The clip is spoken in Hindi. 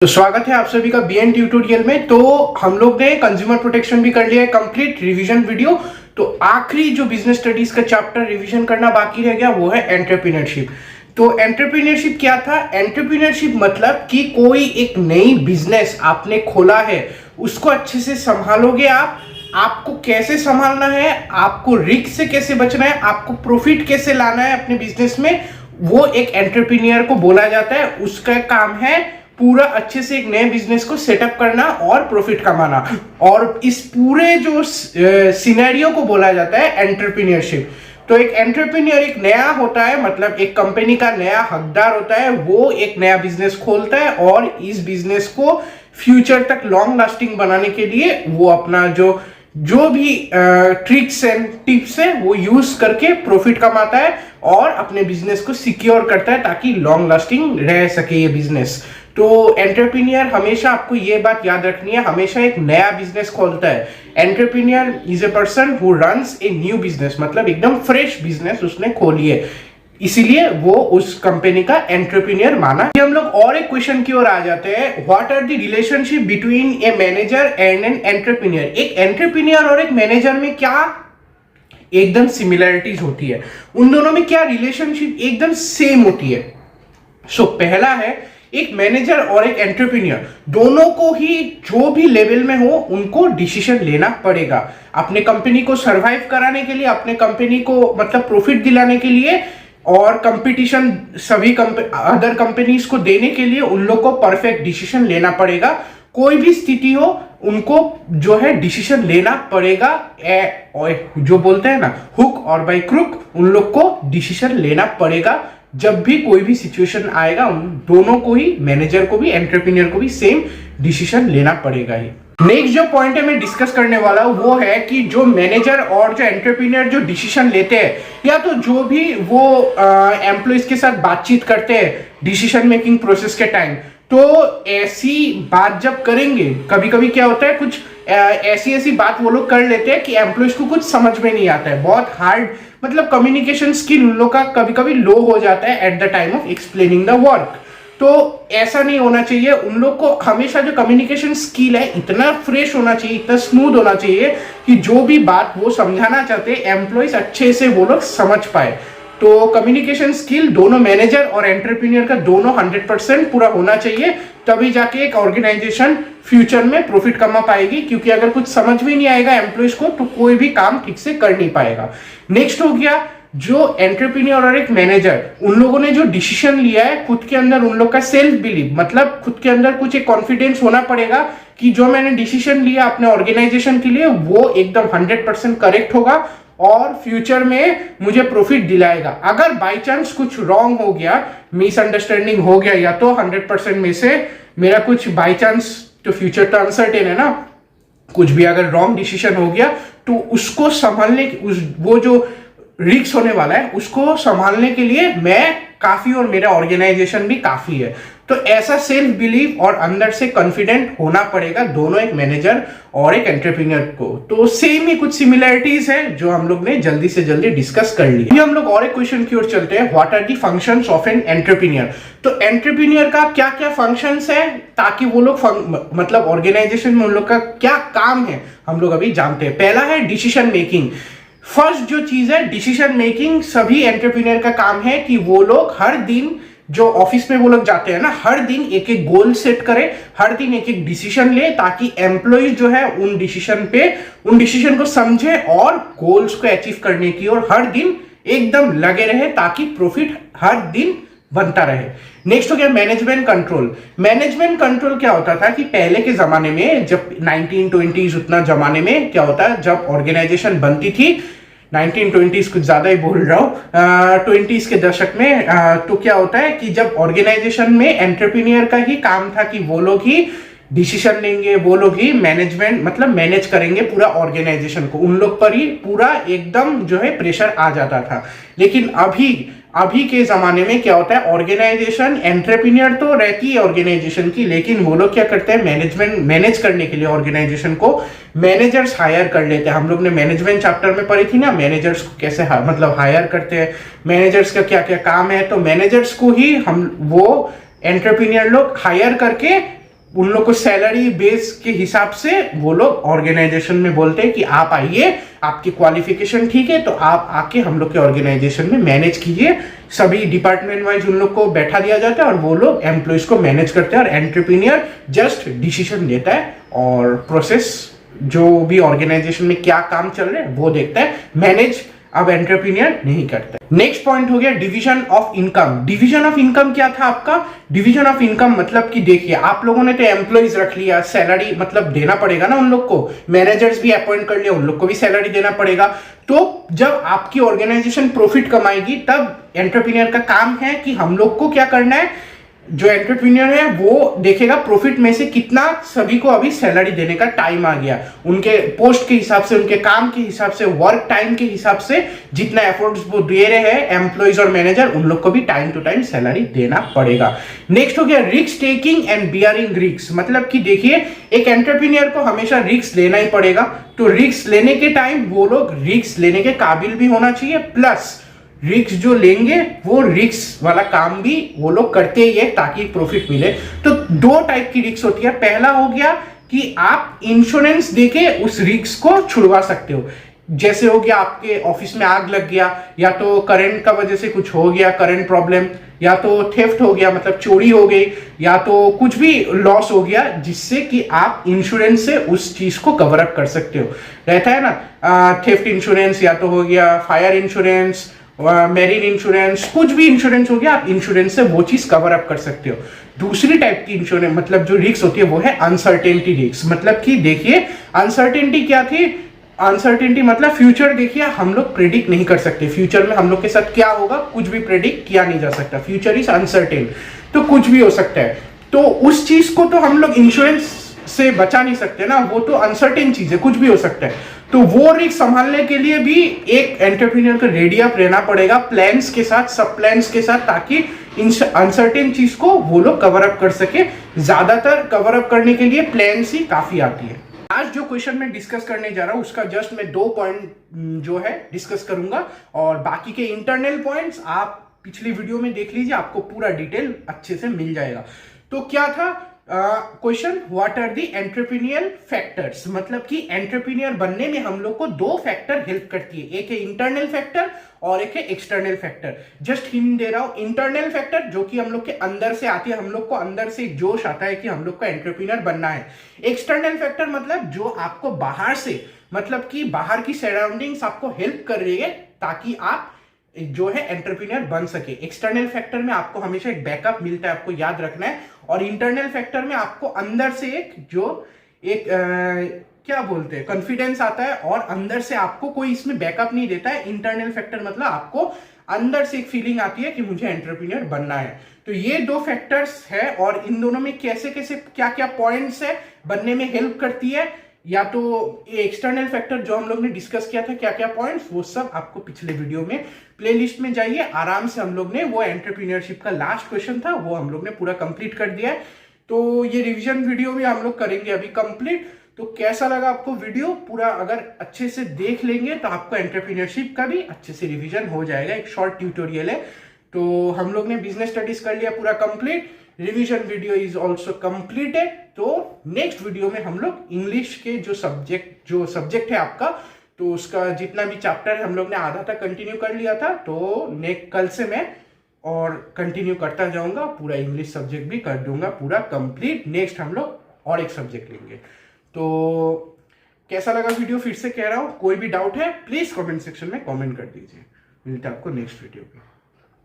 तो स्वागत है आप सभी का बीएन ट्यूटोरियल में। तो हम लोग ने कंज्यूमर प्रोटेक्शन भी कर लिया है कंप्लीट रिवीजन वीडियो। तो आखिरी जो बिजनेस स्टडीज का चैप्टर रिवीजन करना बाकी रह गया वो है एंटरप्रेन्योरशिप। तो एंटरप्रेन्योरशिप क्या था? एंटरप्रेन्योरशिप मतलब कि कोई एक नई बिजनेस आपने खोला है, उसको अच्छे से संभालोगे आप। आपको कैसे संभालना है, आपको रिस्क से कैसे बचना है, आपको प्रॉफिट कैसे लाना है अपने बिजनेस में, वो एक एंटरप्रेन्योर को बोला जाता है। उसका काम है पूरा अच्छे से एक नए बिजनेस को सेटअप करना और प्रॉफिट कमाना। और इस पूरे जो सिनेरियो को बोला जाता है एंटरप्रेन्योरशिप। तो एक एंटरप्रेन्योर एक नया होता है, मतलब एक कंपनी का नया हकदार होता है। वो एक नया बिजनेस खोलता है और इस बिजनेस को फ्यूचर तक लॉन्ग लास्टिंग बनाने के लिए वो अपना जो भी ट्रिक्स एंड टिप्स है वो यूज करके प्रॉफिट कमाता है और अपने बिजनेस को सिक्योर करता है ताकि लॉन्ग लास्टिंग रह सके ये बिजनेस। तो एंटरप्रेन्योर हमेशा आपको ये बात याद रखनी है, हमेशा एक नया बिजनेस खोलता है। Entrepreneur is a person who runs a new business, मतलब एकदम फ्रेश बिजनेस उसने खोली है, इसीलिए वो उस कंपनी का एंटरप्रेन्योर माना। हम लोग और एक क्वेश्चन की ओर आ जाते हैं। What are the relationship between a manager and an entrepreneur? एक एंटरप्रेन्योर और एक मैनेजर में क्या एकदम सिमिलरिटीज होती है, उन दोनों में क्या रिलेशनशिप एकदम सेम होती है? सो पहला है, एक मैनेजर और एक एंटरप्रेन्योर दोनों को ही जो भी लेवल में हो उनको डिसीजन लेना पड़ेगा अपने कंपनी को सरवाइव कराने के लिए, अपने कंपनी को मतलब प्रॉफिट दिलाने के लिए और कंपटीशन सभी अदर कंपनीज को देने के लिए उन लोग को परफेक्ट डिसीजन लेना पड़ेगा। कोई भी स्थिति हो उनको जो है डिसीजन लेना पड़ेगा। जो बोलते हैं ना हुक और बाय क्रुक, उन लोग को डिसीजन लेना पड़ेगा। जब भी कोई भी सिचुएशन आएगा उन दोनों को ही, मैनेजर को भी एंटरप्रेन्योर को भी सेम डिसीजन लेना पड़ेगा ही। नेक्स्ट जो पॉइंट है मैं डिस्कस करने वाला हूं वो है कि जो मैनेजर और जो एंटरप्रेन्योर जो डिसीजन लेते हैं या तो जो भी वो एम्प्लॉइज के साथ बातचीत करते हैं डिसीजन मेकिंग प्रोसेस के टाइम, तो ऐसी बात जब करेंगे कभी कभी क्या होता है, कुछ ऐसी बात वो लोग कर लेते हैं कि एम्प्लॉइज को कुछ समझ में नहीं आता है, बहुत हार्ड, मतलब कम्युनिकेशन स्किल उन लोग का कभी कभी लो हो जाता है at the time of explaining the work. तो ऐसा नहीं होना चाहिए। उन लोग को हमेशा जो कम्युनिकेशन स्किल है इतना फ्रेश होना चाहिए, इतना स्मूथ होना चाहिए कि जो भी बात वो समझाना चाहते हैं एम्प्लॉइज अच्छे से वो लोग समझ पाए। तो कम्युनिकेशन स्किल दोनों मैनेजर और एंटरप्रेन्योर का दोनों 100% पूरा होना चाहिए, तभी जाके एक ऑर्गेनाइजेशन फ्यूचर में प्रॉफिट कमा पाएगी। क्योंकि अगर कुछ समझ में नहीं आएगा एम्प्लॉइज को तो कोई भी काम ठीक से कर नहीं पाएगा। नेक्स्ट हो गया, जो एंटरप्रेन्योर और एक मैनेजर उन लोगों ने जो डिसीजन लिया है खुद के अंदर उन लोग का सेल्फ बिलीव, मतलब खुद के अंदर कुछ एक कॉन्फिडेंस होना पड़ेगा कि जो मैंने डिसीजन लिया अपने ऑर्गेनाइजेशन के लिए वो एकदम 100% करेक्ट होगा और फ्यूचर में मुझे प्रॉफिट दिलाएगा। अगर बाय चांस कुछ रॉन्ग हो गया, मिसअंडरस्टैंडिंग हो गया या तो 100% में से मेरा कुछ बाय चांस, तो फ्यूचर तो अनसर्टेन है ना, कुछ भी अगर रॉन्ग डिसीजन हो गया तो उसको संभालने वो जो रिस्क होने वाला है उसको संभालने के लिए मैं काफी और मेरा ऑर्गेनाइजेशन भी काफी है। तो ऐसा सेल्फ बिलीव और अंदर से कॉन्फिडेंट होना पड़ेगा दोनों, एक मैनेजर और एक एंटरप्रेन्योर को। तो सेम ही कुछ सिमिलरिटीज है जो हम लोग ने जल्दी से जल्दी डिस्कस कर ली। हम लोग और एक क्वेश्चन की ओर चलते हैं। What are the functions of an entrepreneur? तो एंटरप्रेन्योर का क्या क्या फंक्शंस है ताकि वो लोग मतलब ऑर्गेनाइजेशन में उन लोग का क्या काम है हम लोग अभी जानते हैं। पहला है डिसीजन मेकिंग। फर्स्ट जो चीज है डिसीजन मेकिंग, सभी एंटरप्रेन्योर का काम है कि वो लोग हर दिन जो ऑफिस में वो लोग जाते हैं ना, हर दिन एक एक गोल सेट करे, हर दिन एक एक डिसीजन ले ताकि एम्प्लॉइज जो है उन डिसीजन को समझे और गोल्स को अचीव करने की और हर दिन एकदम लगे रहे ताकि प्रॉफिट हर दिन बनता रहे। नेक्स्ट हो गया मैनेजमेंट कंट्रोल। मैनेजमेंट कंट्रोल क्या होता था कि पहले के जमाने में जब 1920s उतना जमाने में क्या होता है, जब ऑर्गेनाइजेशन बनती थी, 1920s कुछ ज्यादा ही बोल रहा हूँ, 20s के दशक में, तो क्या होता है कि जब ऑर्गेनाइजेशन में एंटरप्रेन्योर का ही काम था कि वो लोग ही डिसीजन लेंगे, वो लोग ही मैनेजमेंट मतलब मैनेज करेंगे पूरा ऑर्गेनाइजेशन को, उन लोग पर ही पूरा एकदम जो है प्रेशर आ जाता था। लेकिन अभी के जमाने में क्या होता है, ऑर्गेनाइजेशन एंटरप्रेन्योर तो रहती है ऑर्गेनाइजेशन की, लेकिन वो लोग क्या करते हैं, मैनेज करने के लिए ऑर्गेनाइजेशन को मैनेजर्स हायर कर लेते हैं। हम लोग ने मैनेजमेंट चैप्टर में पढ़ी थी ना, मैनेजर्स को कैसे मतलब हायर करते हैं, मैनेजर्स का क्या क्या काम है। तो मैनेजर्स को ही वो एंटरप्रेन्योर लोग हायर करके उन लोग को सैलरी बेस के हिसाब से वो लोग ऑर्गेनाइजेशन में बोलते हैं कि आप आइए, आपकी क्वालिफिकेशन ठीक है तो आप आके हम लोग के ऑर्गेनाइजेशन में मैनेज कीजिए। सभी डिपार्टमेंट वाइज उन लोग को बैठा दिया जाता है और वो लोग एम्प्लॉयज को मैनेज करते हैं और एंटरप्रेन्योर जस्ट डिसीजन देता है और प्रोसेस जो भी ऑर्गेनाइजेशन में क्या काम चल रहा है वो देखता है, मैनेज अब एंटरप्रेन्योर नहीं करता। नेक्स्ट पॉइंट हो गया division of income. Division of income क्या था आपका? डिवीजन ऑफ इनकम मतलब कि देखिए आप लोगों ने तो एम्प्लॉइज रख लिया, सैलरी मतलब देना पड़ेगा ना उन लोग को, मैनेजर्स भी अपॉइंट कर लिया, उन लोग को भी सैलरी देना पड़ेगा। तो जब आपकी ऑर्गेनाइजेशन प्रॉफिट कमाएगी तब एंटरप्रेन्योर का काम है कि हम लोग को क्या करना है, जो एंटरप्रेन्योर है वो देखेगा प्रॉफिट में से कितना सभी को अभी सैलरी देने का टाइम आ गया, उनके पोस्ट के हिसाब से, उनके काम के हिसाब से, वर्क टाइम के हिसाब से जितना एफर्ट्स वो दे रहे हैं एम्प्लॉइज और मैनेजर, उन लोग को भी टाइम टू टाइम सैलरी देना पड़ेगा। नेक्स्ट हो गया risk taking and bearing risk. मतलब कि देखिए एक एंटरप्रेन्योर को हमेशा रिस्क लेना ही पड़ेगा, तो रिस्क लेने के टाइम वो लोग रिस्क लेने के काबिल भी होना चाहिए, प्लस रिस्क जो लेंगे वो रिस्क वाला काम भी वो लोग करते ही है ताकि प्रॉफिट मिले। तो दो टाइप की रिस्क होती है। पहला हो गया कि आप इंश्योरेंस देके उस रिस्क को छुड़वा सकते हो, जैसे हो गया आपके ऑफिस में आग लग गया, या तो करंट का वजह से कुछ हो गया, करंट प्रॉब्लम, या तो थेफ्ट हो गया मतलब चोरी हो गई, या तो कुछ भी लॉस हो गया जिससे कि आप इंश्योरेंस से उस चीज को कवर अप कर सकते हो। रहता है ना थेफ्ट इंश्योरेंस, या तो हो गया फायर इंश्योरेंस, मेरीन इंश्योरेंस, कुछ भी इंश्योरेंस हो गया, आप इंश्योरेंस से वो चीज कवर अप कर सकते हो। दूसरी टाइप की इंश्योरेंस मतलब जो रिस्क होती है वो है अनसर्टेनिटी रिस्क। मतलब कि देखिए अनसर्टेनिटी क्या थी, अनसर्टेनिटी मतलब फ्यूचर देखिए हम लोग प्रेडिक्ट नहीं कर सकते, फ्यूचर में हम लोग के साथ क्या होगा कुछ भी प्रेडिक्ट किया नहीं जा सकता, फ्यूचर इज अनसर्टेन, तो कुछ भी हो सकता है। तो उस चीज को तो हम लोग इंश्योरेंस से बचा नहीं सकते ना, वो तो अनसर्टेन चीज है, कुछ भी हो सकता है। तो वो रिस्क संभालने के लिए भी एक एंटरप्रेन्योर को रेडी अप रहना पड़ेगा प्लान्स के साथ, सब प्लान्स के साथ, ताकि अनसर्टेन चीज को वो लोग कवर अप कर सके। ज्यादातर कवर अप करने के लिए प्लान्स ही काफी आती है। आज जो क्वेश्चन मैं डिस्कस करने जा रहा हूं उसका जस्ट मैं 2 पॉइंट जो है डिस्कस करूंगा, और बाकी के इंटरनल पॉइंट्स आप पिछली वीडियो में देख लीजिए, आपको पूरा डिटेल अच्छे से मिल जाएगा। तो क्या था question, what are the entrepreneurial factors. मतलब कि एंटरप्रेन्योर बनने में हम लोग को 2 फैक्टर हेल्प करती है, एक है इंटरनल फैक्टर और एक है एक्सटर्नल फैक्टर। जस्ट हिंट दे रहा हूं, इंटरनल फैक्टर जो कि हम लोग के अंदर से आती है, हम लोग को अंदर से एक जोश आता है कि हम लोग को एंटरप्रेन्योर बनना है। एक्सटर्नल फैक्टर मतलब जो आपको बाहर से, मतलब कि बाहर की सराउंडिंग्स आपको हेल्प कर रही है ताकि आप जो है एंटरप्रेन्योर बन सके। एक्सटर्नल फैक्टर में आपको हमेशा एक बैकअप मिलता है, आपको याद रखना है, और इंटरनल फैक्टर में आपको अंदर से एक क्या बोलते हैं कॉन्फिडेंस आता है, और अंदर से आपको कोई इसमें बैकअप नहीं देता है। इंटरनल फैक्टर मतलब आपको अंदर से एक फीलिंग आती है कि मुझे एंटरप्रेन्योर बनना है। तो ये 2 फैक्टर्स है, और इन दोनों में कैसे कैसे क्या क्या पॉइंट्स है बनने में हेल्प करती है, या तो ये एक्सटर्नल फैक्टर जो हम लोग ने डिस्कस किया था क्या क्या पॉइंट्स, वो सब आपको पिछले वीडियो में प्लेलिस्ट में जाइए आराम से, हम लोग ने वो एंटरप्रेन्योरशिप का लास्ट क्वेश्चन था वो हम लोग ने पूरा कंप्लीट कर दिया है। तो ये रिवीजन वीडियो भी हम लोग करेंगे अभी कंप्लीट। तो कैसा लगा आपको वीडियो पूरा, अगर अच्छे से देख लेंगे तो आपको एंटरप्रेन्योरशिप का भी अच्छे से रिवीजन हो जाएगा। एक शॉर्ट ट्यूटोरियल है, तो हम लोग ने बिजनेस स्टडीज कर लिया पूरा complete, revision video is also completed. तो नेक्स्ट वीडियो में हम लोग इंग्लिश के जो सब्जेक्ट है आपका, तो उसका जितना भी चैप्टर है हम लोग ने आधा तक कंटिन्यू कर लिया था, तो कल से मैं और कंटिन्यू करता जाऊंगा, पूरा इंग्लिश सब्जेक्ट भी कर दूंगा पूरा कंप्लीट। नेक्स्ट हम लोग और एक सब्जेक्ट लेंगे। तो कैसा लगा वीडियो फिर से कह रहा हूं, कोई भी डाउट है प्लीज कमेंट सेक्शन में कमेंट कर दीजिए। मिलते हैं आपको नेक्स्ट वीडियो पे।